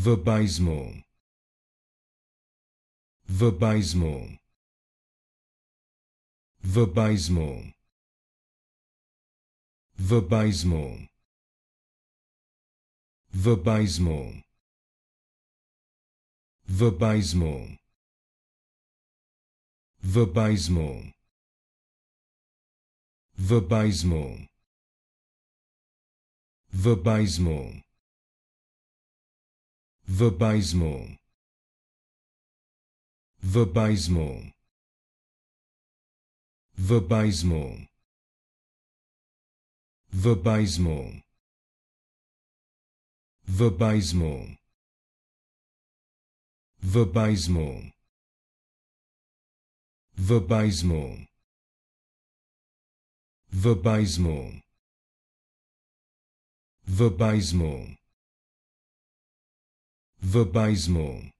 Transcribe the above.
Vabysmo. Vabysmo. Vabysmo. Vabysmo. Vabysmo. Vabysmo. Vabysmo. Vabysmo. Vabysmo. Vabysmo. Vabysmo. Vabysmo. Vabysmo. Vabysmo. Vabysmo. Vabysmo. Vabysmo. Vabysmo. Vabysmo.